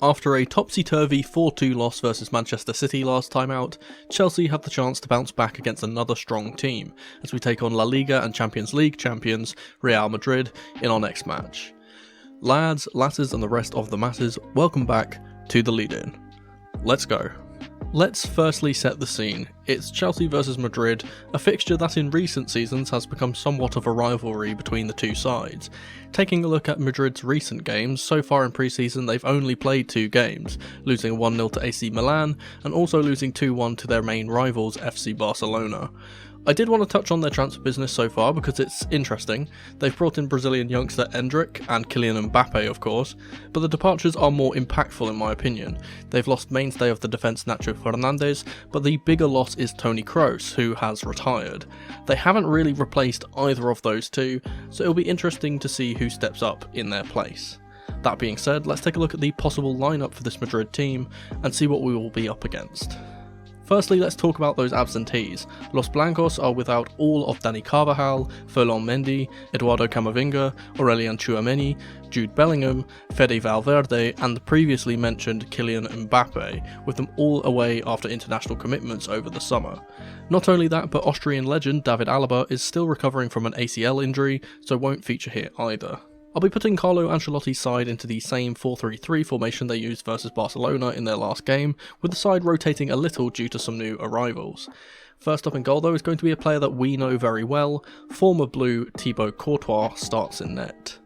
After a topsy-turvy 4-2 loss versus Manchester City last time out, Chelsea have the chance to bounce back against another strong team, as we take on La Liga and Champions League champions Real Madrid in our next match. Lads, lasses and the rest of the masses, welcome back to the lead-in. Let's go. Let's firstly set the scene. It's Chelsea versus Madrid, a fixture that in recent seasons has become somewhat of a rivalry between the two sides. Taking a look at Madrid's recent games, so far in pre-season they've only played 2 games, losing 1-0 to AC Milan and also losing 2-1 to their main rivals FC Barcelona. I did want to touch on their transfer business so far because it's interesting. They've brought in Brazilian youngster Enzo and Kylian Mbappe of course, but the departures are more impactful in my opinion. They've lost mainstay of the defence Nacho Fernandes, but the bigger loss is Toni Kroos, who has retired. They haven't really replaced either of those two, so it'll be interesting to see who steps up in their place. That being said, let's take a look at the possible lineup for this Madrid team and see what we will be up against. Firstly, let's talk about those absentees. Los Blancos are without all of Dani Carvajal, Ferland Mendy, Eduardo Camavinga, Aurelian Tchouameni, Jude Bellingham, Fede Valverde and the previously mentioned Kylian Mbappe, with them all away after international commitments over the summer. Not only that, but Austrian legend David Alaba is still recovering from an ACL injury, so won't feature here either. I'll be putting Carlo Ancelotti's side into the same 4-3-3 formation they used versus Barcelona in their last game, with the side rotating a little due to some new arrivals. First up in goal though is going to be a player that we know very well. Former Blue Thibaut Courtois starts in net.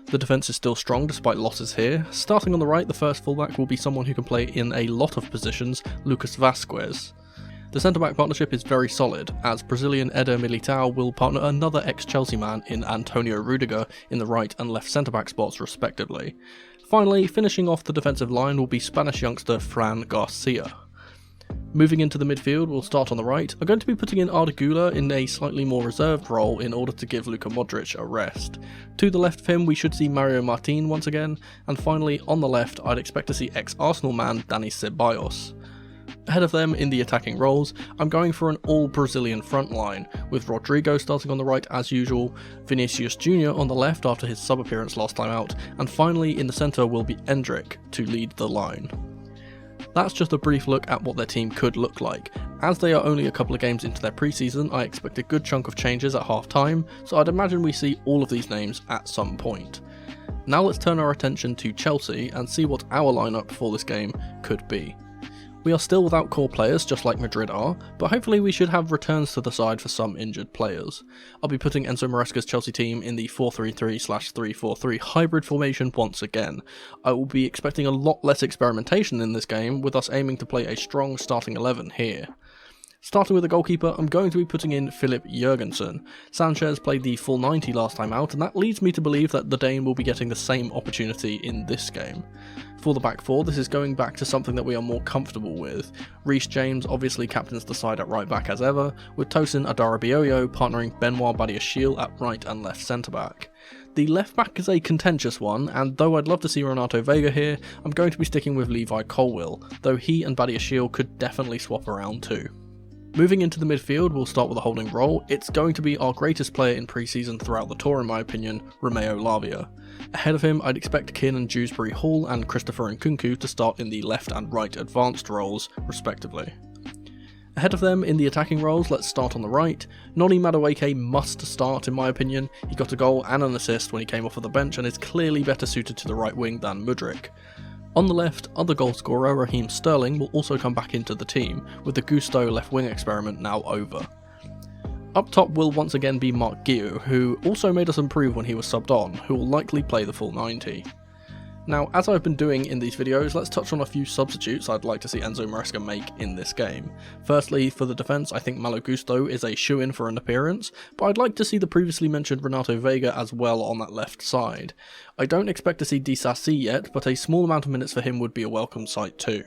The defence is still strong despite losses here. Starting on the right, the first fullback will be someone who can play in a lot of positions, Lucas Vazquez. The centre-back partnership is very solid, as Brazilian Eder Militao will partner another ex-Chelsea man in Antonio Rudiger in the right and left centre-back spots respectively. Finally, finishing off the defensive line will be Spanish youngster Fran Garcia. Moving into the midfield, we'll start on the right. I'm going to be putting in Arda Güler in a slightly more reserved role in order to give Luka Modric a rest. To the left of him we should see Mario Martin once again, and finally on the left I'd expect to see ex-Arsenal man Dani Ceballos. Ahead of them in the attacking roles, I'm going for an all-Brazilian front line, with Rodrigo starting on the right as usual, Vinicius Jr. on the left after his sub-appearance last time out, and finally in the centre will be Endrick to lead the line. That's just a brief look at what their team could look like. As they are only a couple of games into their pre-season, I expect a good chunk of changes at half-time, so I'd imagine we see all of these names at some point. Now let's turn our attention to Chelsea and see what our lineup for this game could be. We are still without core players, just like Madrid are, but hopefully we should have returns to the side for some injured players. I'll be putting Enzo Maresca's Chelsea team in the 4-3-3/3-4-3 hybrid formation once again. I will be expecting a lot less experimentation in this game, with us aiming to play a strong starting 11 here. Starting with the goalkeeper, I'm going to be putting in Philip Jurgensen. Sanchez played the full 90 last time out, and that leads me to believe that the Dane will be getting the same opportunity in this game. For the back four, this is going back to something that we are more comfortable with. Reece James obviously captains the side at right back as ever, with Tosin Adarabioyo partnering Benoit Badiashile at right and left centre back. The left back is a contentious one, and though I'd love to see Renato Vega here, I'm going to be sticking with Levi Colwill, though he and Badiashile could definitely swap around too. Moving into the midfield, we'll start with a holding role. It's going to be our greatest player in pre-season throughout the tour in my opinion, Romeo Lavia. Ahead of him, I'd expect Kiernan Dewsbury-Hall and Christopher Nkunku to start in the left and right advanced roles, respectively. Ahead of them, in the attacking roles, let's start on the right. Noni Madueke must start in my opinion. He got a goal and an assist when he came off of the bench and is clearly better suited to the right wing than Mudryk. On the left, other goalscorer Raheem Sterling will also come back into the team, with the Gusto left wing experiment now over. Up top will once again be Marc Guiu, who also made us improve when he was subbed on, who will likely play the full 90. Now, as I've been doing in these videos, let's touch on a few substitutes I'd like to see Enzo Maresca make in this game. Firstly, for the defence, I think Malo Gusto is a shoo-in for an appearance, but I'd like to see the previously mentioned Renato Vega as well on that left side. I don't expect to see Disasi yet, but a small amount of minutes for him would be a welcome sight too.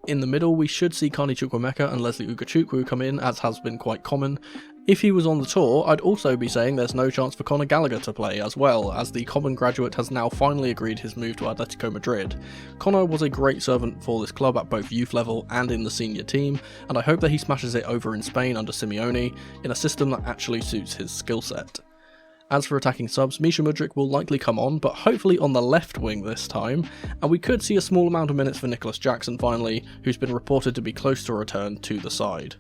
In the middle, we should see Carney Chukwuemeka and Leslie Ugochukwu come in, as has been quite common. If he was on the tour, I'd also be saying there's no chance for Conor Gallagher to play as well, as the common graduate has now finally agreed his move to Atletico Madrid. Conor was a great servant for this club at both youth level and in the senior team, and I hope that he smashes it over in Spain under Simeone, in a system that actually suits his skill set. As for attacking subs, Misha Mudryk will likely come on, but hopefully on the left wing this time, and we could see a small amount of minutes for Nicholas Jackson finally, who's been reported to be close to a return to the side.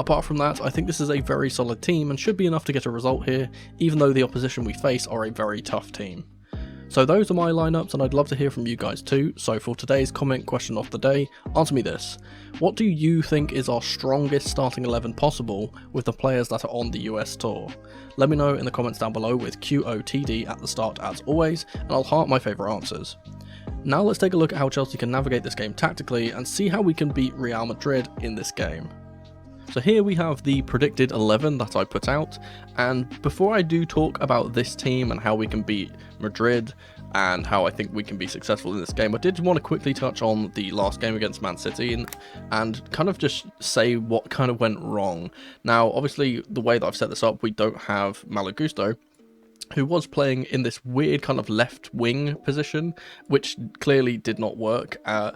Apart from that, I think this is a very solid team and should be enough to get a result here, even though the opposition we face are a very tough team. So those are my lineups, and I'd love to hear from you guys too. So for today's comment question of the day, answer me this: what do you think is our strongest starting 11 possible with the players that are on the US tour? Let me know in the comments down below with QOTD at the start as always, and I'll heart my favourite answers. Now let's take a look at how Chelsea can navigate this game tactically and see how we can beat Real Madrid in this game. So here we have the predicted 11 that I put out, and before I do talk about this team and how we can beat Madrid and how I think we can be successful in this game, I did want to quickly touch on the last game against Man City and kind of just say what kind of went wrong. Now obviously the way that I've set this up, we don't have Malo Gusto, who was playing in this weird kind of left wing position, which clearly did not work. I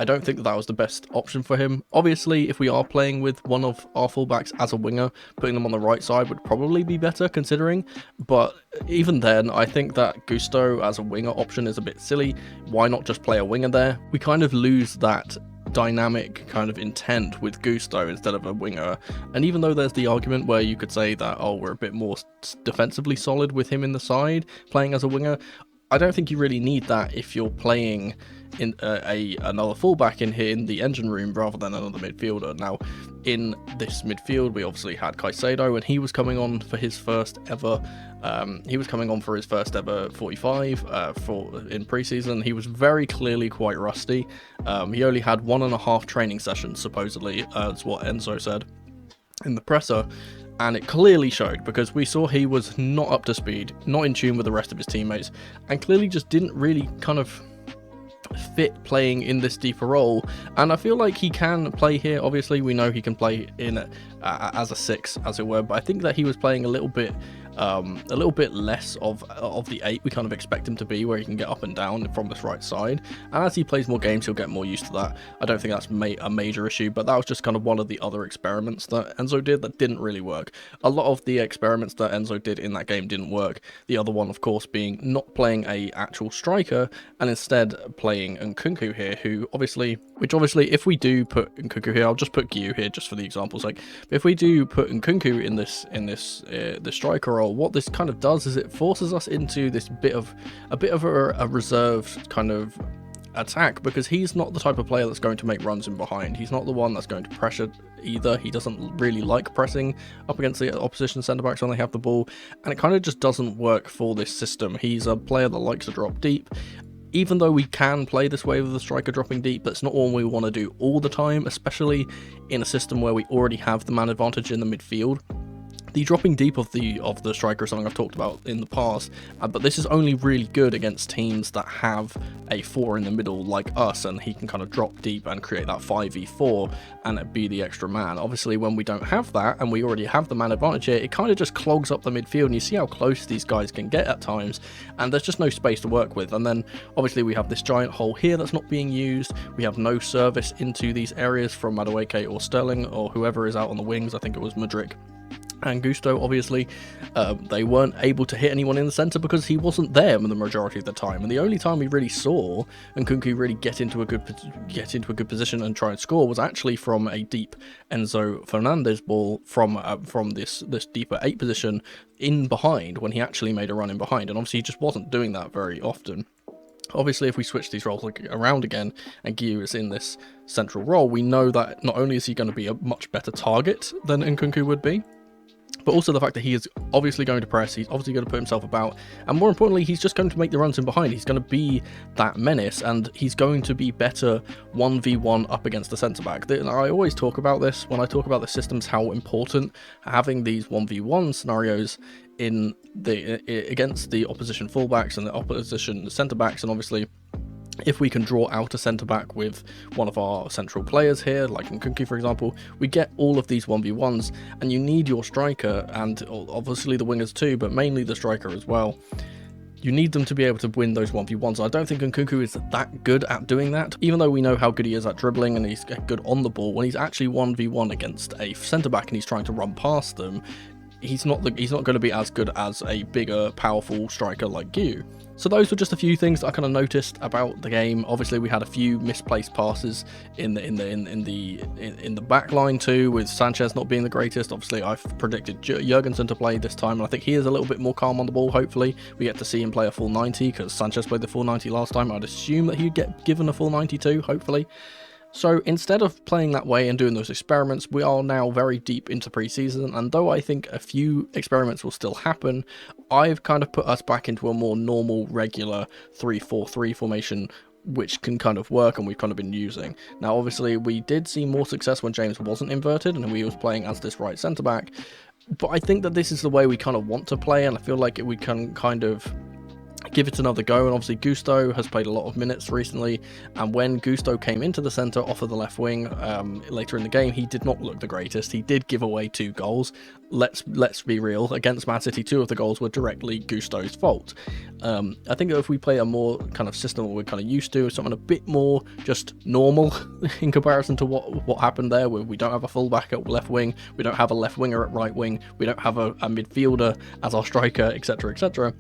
don't think that was the best option for him. Obviously, if we are playing with one of our fullbacks as a winger, putting them on the right side would probably be better considering, but even then, I think that Gusto as a winger option is a bit silly. Why not just play a winger there? We kind of lose that dynamic kind of intent with Gusto instead of a winger, and even though there's the argument where you could say that, oh, we're a bit more defensively solid with him in the side playing as a winger, I don't think you really need that if you're playing in another fullback in here in the engine room rather than another midfielder. Now in this midfield we obviously had Caicedo, and he was coming on for his first ever 45 in pre-season. He was very clearly quite rusty. He only had 1.5 training sessions supposedly, that's what Enzo said in the presser, and it clearly showed because we saw he was not up to speed, not in tune with the rest of his teammates, and clearly just didn't really kind of fit playing in this deeper role. And I feel like he can play here. Obviously we know he can play in as a 6 as it were, but I think that he was playing a little bit less of the 8 we kind of expect him to be, where he can get up and down from this right side, and as he plays more games he'll get more used to that. I don't think that's a major issue, but that was just kind of one of the other experiments that Enzo did that didn't really work. A lot of the experiments that Enzo did in that game didn't work, the other one of course being not playing a actual striker and instead playing Nkunku here, which obviously if we do put Nkunku here, I'll just put Guiu here just for the example's sake, but if we do put Nkunku in this striker role, what this kind of does is it forces us into this bit of a reserved kind of attack, because he's not the type of player that's going to make runs in behind. He's not the one that's going to pressure either. He doesn't really like pressing up against the opposition centre-backs when they have the ball, and it kind of just doesn't work for this system. He's a player that likes to drop deep. Even though we can play this way with the striker dropping deep, that's not all we want to do all the time, especially in a system where we already have the man advantage in the midfield. The dropping deep of the striker is something I've talked about in the past, but this is only really good against teams that have a 4 in the middle like us, and he can kind of drop deep and create that 5v4 and be the extra man. Obviously when we don't have that and we already have the man advantage here, it kind of just clogs up the midfield, and you see how close these guys can get at times, and there's just no space to work with. And then obviously we have this giant hole here that's not being used. We have no service into these areas from Madueke or Sterling or whoever is out on the wings. I think it was Mudryk and Gusto. Obviously they weren't able to hit anyone in the centre because he wasn't there the majority of the time, and the only time we really saw Nkunku really get into a good position and try and score was actually from a deep Enzo Fernandez ball from this deeper 8 position in behind, when he actually made a run in behind, and obviously he just wasn't doing that very often. Obviously, if we switch these roles around again and Guiu is in this central role, we know that not only is he going to be a much better target than Nkunku would be, but also the fact that he is obviously going to press, he's obviously going to put himself about, and more importantly, he's just going to make the runs in behind. He's going to be that menace, and he's going to be better 1v1 up against the centre-back. I always talk about this when I talk about the systems, how important having these 1v1 scenarios against the opposition fullbacks and the opposition centre-backs, and obviously if we can draw out a centre-back with one of our central players here, like Nkunku for example, we get all of these 1v1s, and you need your striker, and obviously the wingers too, but mainly the striker as well. You need them to be able to win those 1v1s. I don't think Nkunku is that good at doing that, even though we know how good he is at dribbling and he's good on the ball. When he's actually 1v1 against a centre-back and he's trying to run past them, he's not going to be as good as a bigger, powerful striker like you. So those were just a few things that I kind of noticed about the game. Obviously, we had a few misplaced passes in the back line too, with Sanchez not being the greatest. Obviously, I've predicted Jurgensen to play this time, and I think he is a little bit more calm on the ball. Hopefully, we get to see him play a full 90, because Sanchez played the full 90 last time. I'd assume that he'd get given a full 90 too, hopefully. So instead of playing that way and doing those experiments, we are now very deep into preseason, and though I think a few experiments will still happen, I've kind of put us back into a more normal, regular 3-4-3 formation, which can kind of work, and we've kind of been using. Now obviously we did see more success when James wasn't inverted and he was playing as this right centre back, but I think that this is the way we kind of want to play, and I feel like we can kind of give it another go. And obviously Gusto has played a lot of minutes recently, and when Gusto came into the centre off of the left wing later in the game, he did not look the greatest. He did give away 2 goals. Let's be real, against Man City 2 of the goals were directly Gusto's fault. I think that if we play a more kind of system that we're kind of used to, something a bit more just normal in comparison to what happened there, where we don't have a fullback at left wing, we don't have a left winger at right wing, we don't have a midfielder as our striker, etc, etc,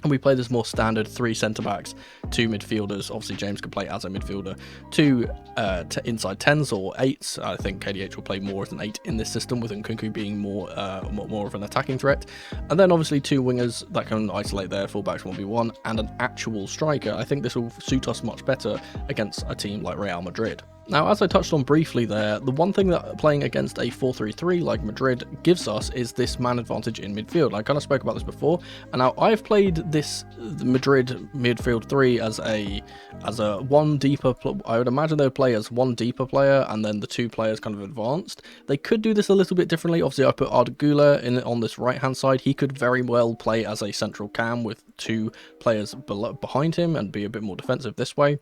and we play this more standard 3 centre-backs, 2 midfielders. Obviously James can play as a midfielder, 2 inside 10s or 8s. I think KDH will play more as an 8 in this system, with Nkunku being more of an attacking threat. And then obviously 2 wingers that can isolate their fullbacks 1v1, and an actual striker. I think this will suit us much better against a team like Real Madrid. Now, as I touched on briefly there, the one thing that playing against a 4-3-3 like Madrid gives us is this man advantage in midfield. I kind of spoke about this before, and now I've played this Madrid midfield 3 as a one deeper. I would imagine they would play as 1 deeper player, and then the 2 players kind of advanced. They could do this a little bit differently. Obviously, I put Arda Güler in on this right hand side. He could very well play as a central cam with 2 players behind him and be a bit more defensive this way.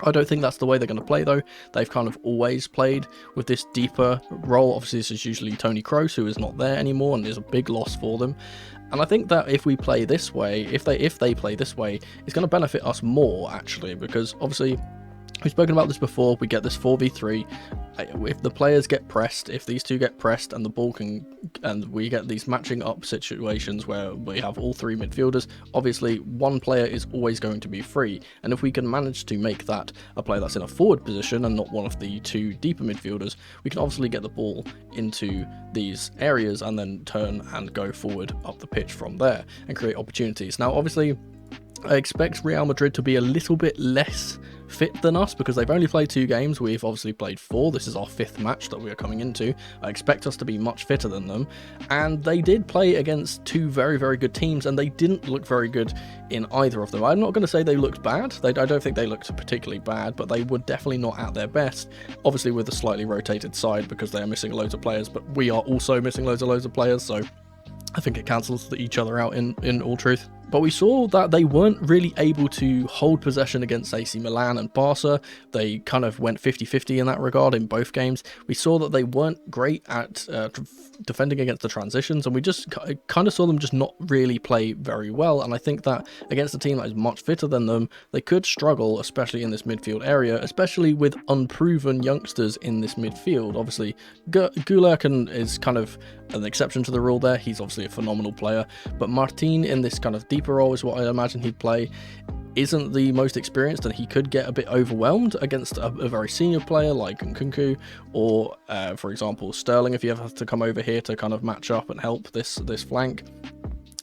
I don't think that's the way they're going to play, though. They've kind of always played with this deeper role. Obviously, this is usually Toni Kroos, who is not there anymore, and is a big loss for them. And I think that if we play this way, if they play this way, it's going to benefit us more, actually, because obviously we've spoken about this before. We get this 4v3. If the players get pressed, if these 2 get pressed and the ball and we get these matching up situations where we have all 3 midfielders, obviously 1 player is always going to be free. And if we can manage to make that a player that's in a forward position and not one of the 2 deeper midfielders, we can obviously get the ball into these areas and then turn and go forward up the pitch from there and create opportunities. Now, obviously, I expect Real Madrid to be a little bit less fit than us, because they've only played 2 games. We've obviously played 4. This is our 5th match that we are coming into. I expect us to be much fitter than them, and they did play against 2 very, very good teams, and they didn't look very good in either of them. I'm not going to say they looked bad. I don't think they looked particularly bad, but they were definitely not at their best, obviously with a slightly rotated side because they are missing loads of players, but we are also missing loads of players, so I think it cancels each other out in all truth. But we saw that they weren't really able to hold possession against AC Milan and Barca. They kind of went 50-50 in that regard in both games. We saw that they weren't great at defending against the transitions, and we just kind of saw them just not really play very well. And I think that against a team that is much fitter than them, they could struggle, especially in this midfield area, especially with unproven youngsters in this midfield. Obviously, Güler is kind of an exception to the rule there. He's obviously a phenomenal player, but Martin in this kind of deeper role is what I imagine he'd play. Isn't the most experienced, and he could get a bit overwhelmed against a very senior player like Nkunku, or for example Sterling, if he ever has to come over here to kind of match up and help this flank.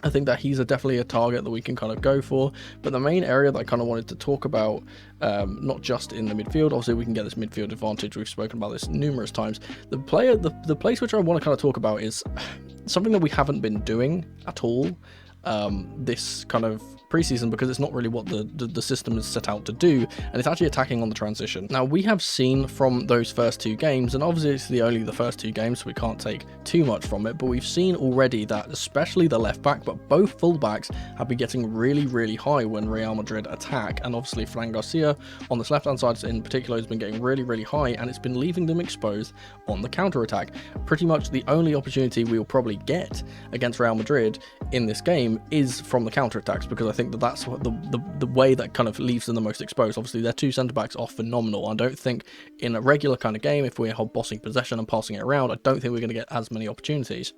I think that he's definitely a target that we can kind of go for. But the main area that I kind of wanted to talk about, not just in the midfield, obviously we can get this midfield advantage, we've spoken about this numerous times. The place which I want to kind of talk about is something that we haven't been doing at all this kind of preseason, because it's not really what the system is set out to do, and it's actually attacking on the transition. Now, we have seen from those first 2 games, and obviously only the first 2 games, so we can't take too much from it, but we've seen already that especially the left back, but both fullbacks have been getting really, really high when Real Madrid attack, and obviously Fran Garcia on this left hand side in particular has been getting really, really high, and it's been leaving them exposed on the counter attack. Pretty much the only opportunity we will probably get against Real Madrid in this game is from the counter attacks, because I think that's what the way that kind of leaves them the most exposed. Obviously their 2 centre backs are phenomenal. I don't think in a regular kind of game, if we're bossing possession and passing it around, I don't think we're going to get as many opportunities.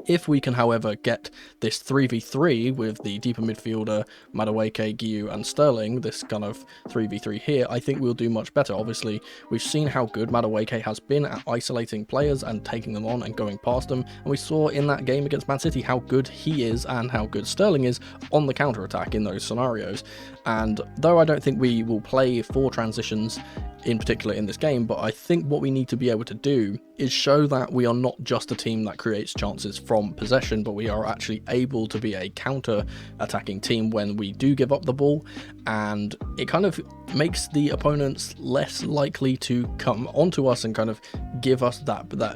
If we can, however, get this 3v3 with the deeper midfielder, Madueke, Guiu and Sterling, this kind of 3v3 here, I think we'll do much better. Obviously, we've seen how good Madueke has been at isolating players and taking them on and going past them, and we saw in that game against Man City how good he is and how good Sterling is on the counter-attack in those scenarios. And though I don't think we will play 4 transitions in particular in this game, but I think what we need to be able to do is show that we are not just a team that creates chances from possession, but we are actually able to be a counter-attacking team when we do give up the ball, and it kind of makes the opponents less likely to come onto us and kind of give us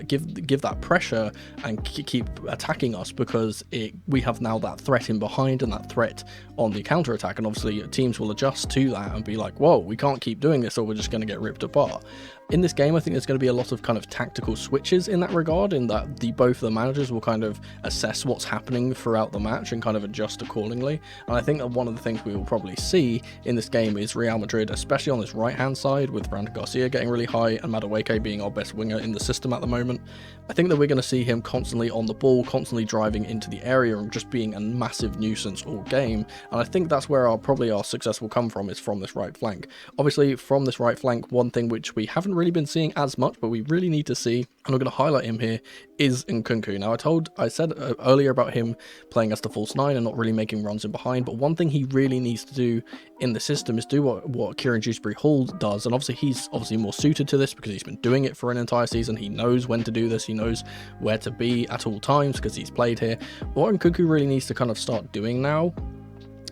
give that pressure and keep attacking us, because we have now that threat in behind and that threat on the counter-attack, and obviously teams will adjust to that and be like, whoa, we can't keep doing this or we're just going to get ripped apart. In this game, I think there's going to be a lot of kind of tactical switches in that regard, in that both the managers will kind of assess what's happening throughout the match and kind of adjust accordingly. And I think that one of the things we will probably see in this game is Real Madrid, especially on this right-hand side, with Brandon Garcia getting really high and Madueke being our best winger in the system at the moment. I think that we're going to see him constantly on the ball, constantly driving into the area and just being a massive nuisance all game. And I think that's where probably our success will come from, is from this right flank. Obviously, from this right flank, one thing which we haven't really been seeing as much, but we really need to see, and I'm going to highlight him here, is Nkunku. Now, I said earlier about him playing as the false 9 and not really making runs in behind, but one thing he really needs to do in the system is do what Kieran Dewsbury-Hall does, and obviously he's more suited to this because he's been doing it for an entire season. He knows when to do this, he knows where to be at all times because he's played here. What Nkunku really needs to kind of start doing now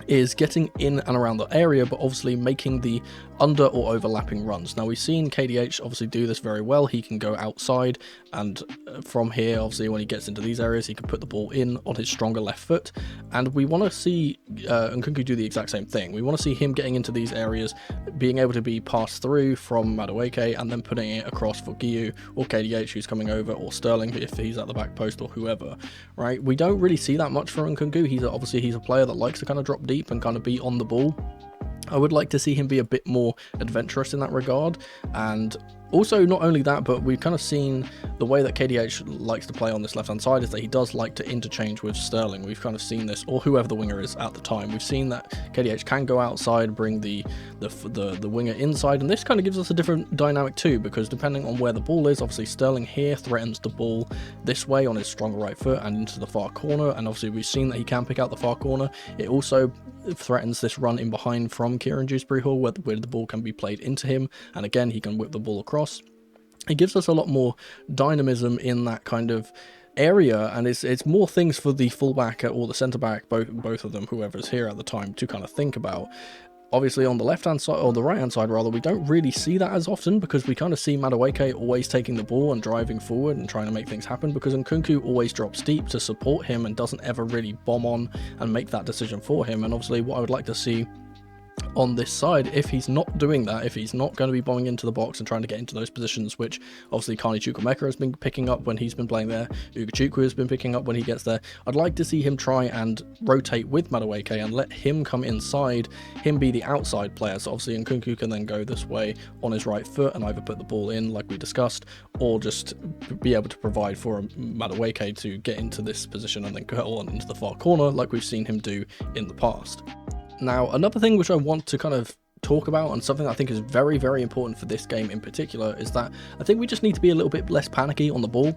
is getting in and around the area, but obviously making the under or overlapping runs. Now, we've seen KDH obviously do this very well. He can go outside, and from here, obviously, when he gets into these areas, he can put the ball in on his stronger left foot, and we want to see Nkunku do the exact same thing. We want to see him getting into these areas, being able to be passed through from Madueke, and then putting it across for Guiu or KDH, who's coming over, or Sterling if he's at the back post, or whoever, right? We don't really see that much from Nkunku. He's a player that likes to kind of drop deep and kind of be on the ball. I would like to see him be a bit more adventurous in that regard, and also not only that, but we've kind of seen the way that KDH likes to play on this left hand side is that he does like to interchange with Sterling. We've kind of seen this, or whoever the winger is at the time. We've seen that KDH can go outside, bring the winger inside, and this kind of gives us a different dynamic too, because depending on where the ball is, obviously Sterling here threatens the ball this way on his stronger right foot and into the far corner, and obviously we've seen that he can pick out the far corner. It also threatens this run in behind from Kieran Dewsbury-Hall where the ball can be played into him, and again he can whip the ball across. It gives us a lot more dynamism in that kind of area, and it's more things for the fullback or the centre back, both of them, whoever's here at the time, to kind of think about. Obviously on the left hand side, or the right hand side rather, we don't really see that as often, because we kind of see Madueke always taking the ball and driving forward and trying to make things happen, because Nkunku always drops deep to support him and doesn't ever really bomb on and make that decision for him. And obviously what I would like to see on this side, if he's not doing that, if he's not going to be bombing into the box and trying to get into those positions, which obviously Carney Chukwuemeka has been picking up when he's been playing there, Ugochukwu has been picking up when he gets there, I'd like to see him try and rotate with Madueke and let him come inside, him be the outside player. So obviously Nkunku can then go this way on his right foot and either put the ball in like we discussed, or just be able to provide for Madueke to get into this position and then go on into the far corner like we've seen him do in the past. Now, another thing which I want to kind of talk about, and something I think is very, very important for this game in particular, is that I think we just need to be a little bit less panicky on the ball.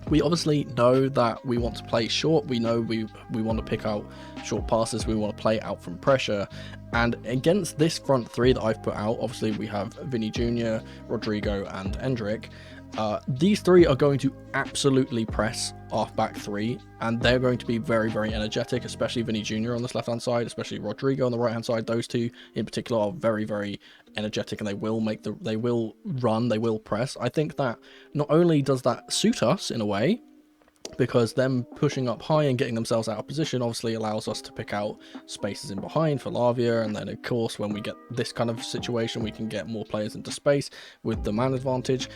We obviously know that we want to play short, we know we want to pick out short passes, we want to play out from pressure, and against this front three that I've put out, obviously we have Vinny Jr., Rodrigo and Endrick. These three are going to absolutely press our back three, and they're going to be very, very energetic, especially Vinny Jr. on this left hand side, especially Rodrigo on the right hand side. Those two in particular are very, very energetic, and they will run, they will press. I think that not only does that suit us in a way, because them pushing up high and getting themselves out of position obviously allows us to pick out spaces in behind for Lavia, and then of course when we get this kind of situation we can get more players into space with the man advantage.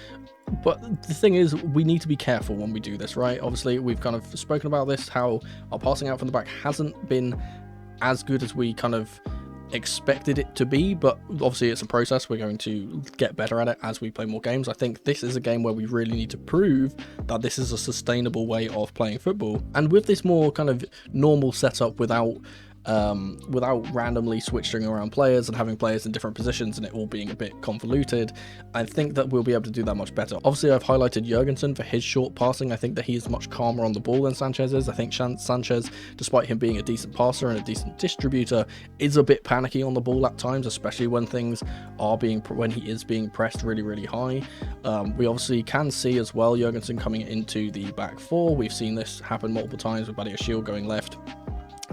But the thing is, we need to be careful when we do this, right? Obviously we've kind of spoken about this, how our passing out from the back hasn't been as good as we kind of expected it to be, but obviously it's a process. We're going to get better at it as we play more games. I think this is a game where we really need to prove that this is a sustainable way of playing football, and with this more kind of normal setup without randomly switching around players and having players in different positions and it all being a bit convoluted, I think that we'll be able to do that much better. Obviously, I've highlighted Jurgensen for his short passing. I think that he is much calmer on the ball than Sanchez is. I think Sanchez, despite him being a decent passer and a decent distributor, is a bit panicky on the ball at times, especially when when he is being pressed really, really high. We obviously can see as well Jurgensen coming into the back four. We've seen this happen multiple times with Badiashile going left.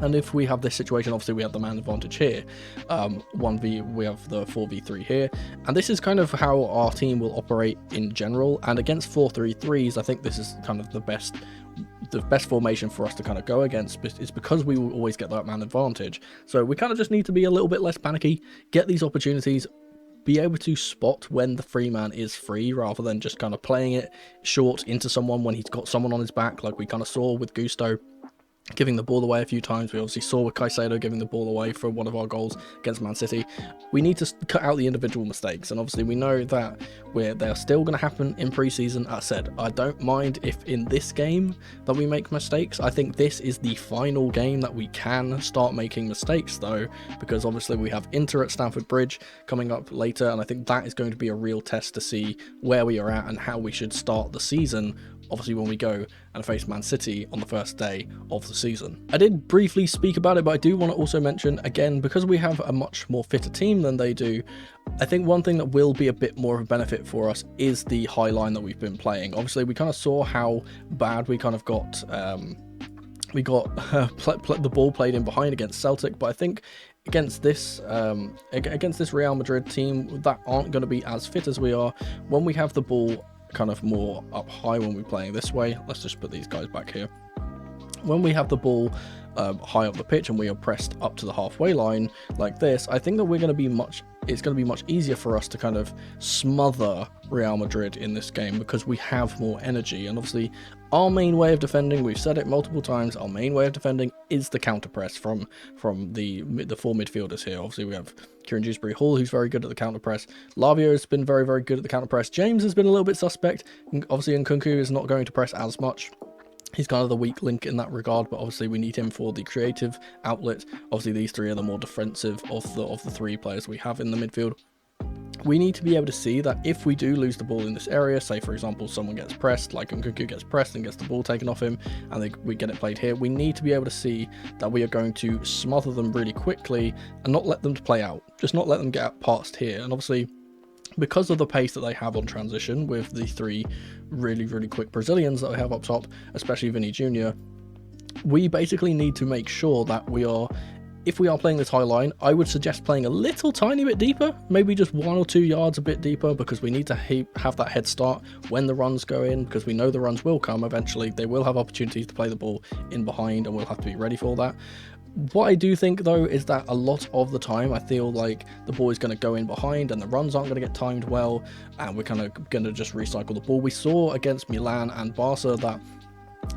And if we have this situation, obviously we have the man advantage here. We have the 4v3 here. And this is kind of how our team will operate in general. And against 4-3-3s, I think this is kind of the best formation for us to kind of go against, is because we will always get that man advantage. So we kind of just need to be a little bit less panicky, get these opportunities, be able to spot when the free man is free, rather than just kind of playing it short into someone when he's got someone on his back, like we kind of saw with Gusto giving the ball away a few times. We obviously saw with Caicedo giving the ball away for one of our goals against Man City. We need to cut out the individual mistakes, and obviously we know that they're still going to happen in pre-season. As I said, I don't mind if in this game that we make mistakes. I think this is the final game that we can start making mistakes though, because obviously we have Inter at Stamford Bridge coming up later, and I think that is going to be a real test to see where we are at and how we should start the season, obviously when we go and face Man City on the first day of the season. I did briefly speak about it, but I do want to also mention, again, because we have a much more fitter team than they do, I think one thing that will be a bit more of a benefit for us is the high line that we've been playing. Obviously, we kind of saw how bad we kind of got the ball played in behind against Celtic, but I think against this Real Madrid team that aren't going to be as fit as we are, when we have the ball kind of more up high when we're playing this way. Let's just put these guys back here. When we have the ball high up the pitch and we are pressed up to the halfway line like this, I think that it's going to be much easier for us to kind of smother Real Madrid in this game, because we have more energy. And obviously our main way of defending, we've said it multiple times, our main way of defending is the counter press from the four midfielders here. Obviously we have Kieran Dewsbury-Hall, who's very good at the counter press. Lavio has been very, very good at the counter press. James has been a little bit suspect. Obviously Nkunku is not going to press as much. He's kind of the weak link in that regard, but obviously we need him for the creative outlet. Obviously these three are the more defensive of the three players we have in the midfield. We need to be able to see that if we do lose the ball in this area, say for example someone gets pressed, like Nkunku gets pressed and gets the ball taken off him, and we get it played here, we need to be able to see that we are going to smother them really quickly and not let them play out, just not let them get past here. And obviously, because of the pace that they have on transition with the three really, really quick Brazilians that we have up top, especially Vini Jr., we basically need to make sure that if we are playing this high line, I would suggest playing a little tiny bit deeper, maybe just 1 or 2 yards a bit deeper, because we need to have that head start when the runs go in, because we know the runs will come eventually. They will have opportunities to play the ball in behind, and we'll have to be ready for that. What I do think though is that a lot of the time I feel like the ball is going to go in behind and the runs aren't going to get timed well, and we're kind of going to just recycle the ball. We saw against Milan and Barca that,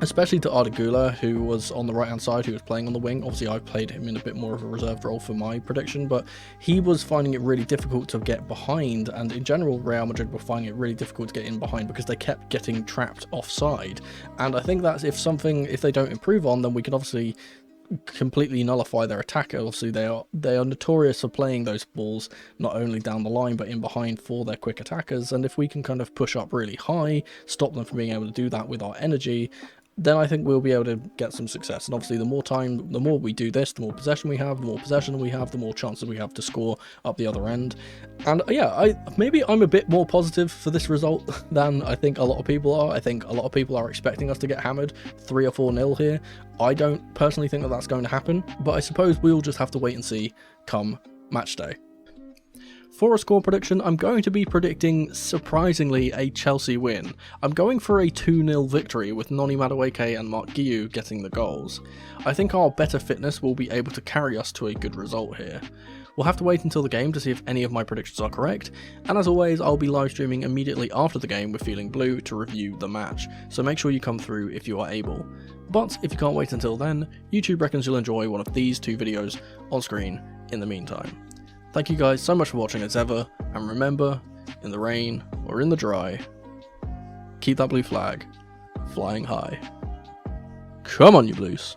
especially to Arda Güler, who was on the right hand side, who was playing on the wing. Obviously I played him in a bit more of a reserved role for my prediction, but he was finding it really difficult to get behind, and in general Real Madrid were finding it really difficult to get in behind because they kept getting trapped offside. And I think that's if they don't improve on, then we can obviously completely nullify their attack. Obviously they are notorious for playing those balls not only down the line but in behind for their quick attackers, and if we can kind of push up really high, stop them from being able to do that with our energy, then I think we'll be able to get some success. And obviously the more we do this, the more possession we have, the more chances we have to score up the other end. And yeah, maybe I'm a bit more positive for this result than I think a lot of people are. I think a lot of people are expecting us to get hammered 3 or 4-0 here. I don't personally think that that's going to happen, but I suppose we'll just have to wait and see come match day. For a score prediction, I'm going to be predicting, surprisingly, a Chelsea win. I'm going for a 2-0 victory with Noni Madueke and Mark Guiu getting the goals. I think our better fitness will be able to carry us to a good result here. We'll have to wait until the game to see if any of my predictions are correct, and as always I'll be live streaming immediately after the game with Feeling Blue to review the match, so make sure you come through if you are able. But if you can't wait until then, YouTube reckons you'll enjoy one of these 2 videos on screen in the meantime. Thank you guys so much for watching as ever, and remember, in the rain or in the dry, keep that blue flag flying high. Come on, you Blues!